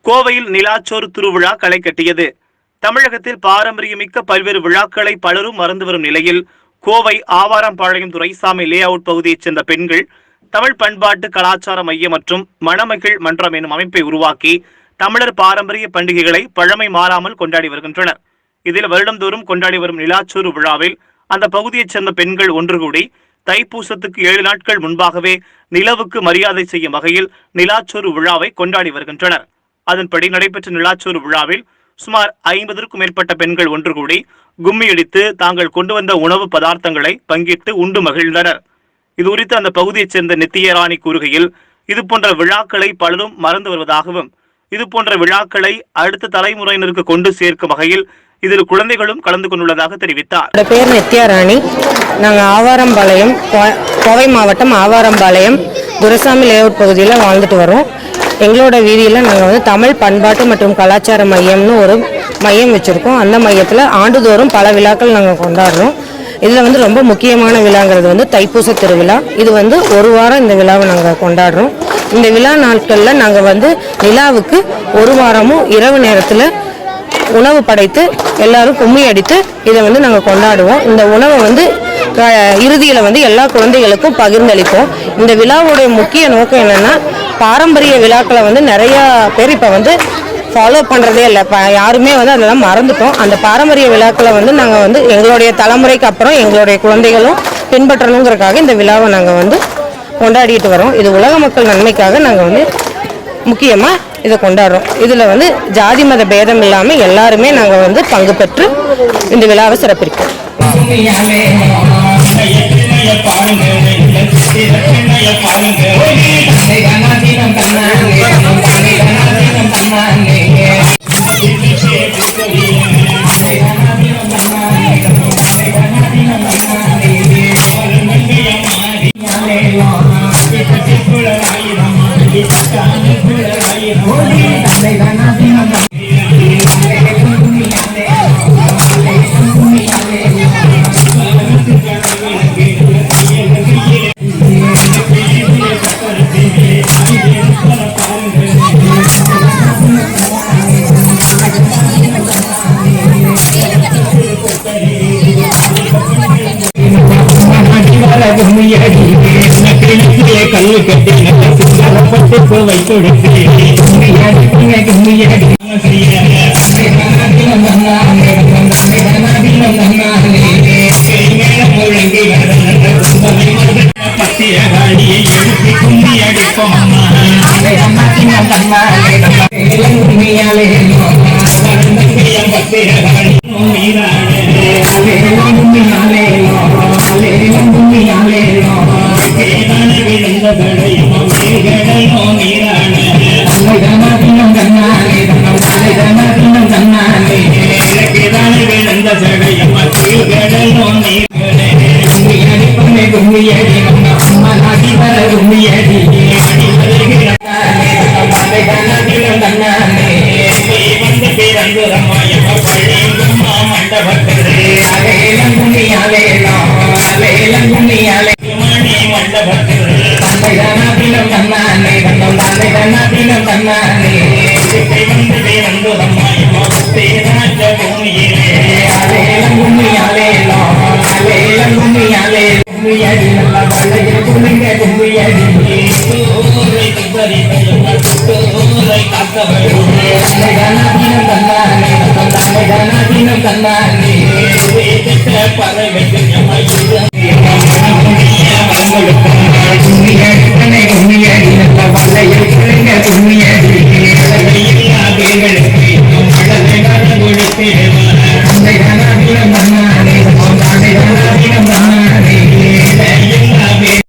கோவையில் நிலாச்சோறு திருவிழா களை கட்டியது. தமிழகத்தில் பாரம்பரியமிக்க பல்வேறு விழாக்களை பலரும் மறந்து வரும் நிலையில் கோவை ஆவாரம்பாளையம் துரைசாமி லே அவுட் பகுதியைச் சேர்ந்த பெண்கள் தமிழ் பண்பாட்டு கலாச்சார மையம் மற்றும் மணமகிழ் மன்றம் எனும் அமைப்பை உருவாக்கி தமிழர் பாரம்பரிய பண்டிகைகளை பழமை மாறாமல் கொண்டாடி வருகின்றனர். இதில் வருடந்தோறும் கொண்டாடி வரும் நிலாச்சோறு விழாவில் அந்த பகுதியைச் சேர்ந்த பெண்கள் ஒன்று கூடி தைப்பூசத்துக்கு 7 நாட்கள் முன்பாகவே நிலவுக்கு மரியாதை செய்யும் வகையில் நிலாச்சோறு விழாவை கொண்டாடி வருகின்றனர். அதன்படி நடைபெற்ற நிலாச்சோறு விழாவில் சுமார் 50க்கும் மேற்பட்ட பெண்கள் ஒன்று கூடி கும்மியடித்து தாங்கள் கொண்டு வந்த உணவு பதார்த்தங்களை பங்கிட்டு உண்டு மகிழ்ந்தனர். இது குறித்து அந்த பகுதியைச் சேர்ந்த நித்தியராணி கூறுகையில், இதுபோன்ற விழாக்களை பலரும் மறந்து வருவதாகவும் இதுபோன்ற விழாக்களை அடுத்த தலைமுறையினருக்கு கொண்டு சேர்க்கும் வகையில் இதில் குழந்தைகளும் கலந்து கொண்டுள்ளதாக தெரிவித்தார். பேர் நித்யாராணி. நாங்கள் ஆவாரம்பாளையம், கோவை மாவட்டம் ஆவாரம்பாளையம் துரைசாமி லே அவுட் பகுதியில் வாழ்ந்துட்டு வரோம். எங்களோட வீதியில் நாங்கள் தமிழ் பண்பாட்டு மற்றும் கலாச்சார மையம்னு ஒரு மையம் வச்சுருக்கோம். அந்த மையத்தில் ஆண்டுதோறும் பல விழாக்கள் நாங்கள் கொண்டாடுறோம். இதில் ரொம்ப முக்கியமான விழாங்கிறது தைப்பூச திருவிழா. இது ஒரு வாரம் இந்த விழாவை நாங்கள் கொண்டாடுறோம். இந்த விழா நாட்களில் நாங்கள் நிலாவுக்கு ஒரு வாரமும் இரவு நேரத்தில் உணவு படைத்து எல்லாரும் கும்மி அடித்து இதை நாங்கள் கொண்டாடுவோம். இந்த உணவை இறுதியில் எல்லா குழந்தைகளுக்கும் பகிர்ந்தளிப்போம். இந்த விழாவுடைய முக்கிய நோக்கம் என்னென்னா, பாரம்பரிய விழாக்களை நிறையா பேர் இப்போ ஃபாலோ பண்ணுறதே இல்லை. இப்போ யாருமே அதெல்லாம் மறந்துட்டோம். அந்த பாரம்பரிய விழாக்களை நாங்கள் எங்களுடைய தலைமுறைக்கு அப்புறம் எங்களுடைய குழந்தைகளும் பின்பற்றணுங்கிறதுக்காக இந்த விழாவை நாங்கள் கொண்டாடிட்டு வரோம். இது உலக மக்கள் நன்மைக்காக நாங்கள் முக்கியமாக இதை கொண்டாடுறோம். இதில் ஜாதி மத பேதம் இல்லாமல் எல்லாருமே நாங்கள் பங்கு பெற்று இந்த விழாவை சிறப்பிக்கிறோம். கல்லு கட்டி வைத்து பத்தியாடியை எடுத்து கும்பி அடிப்போம். பறவை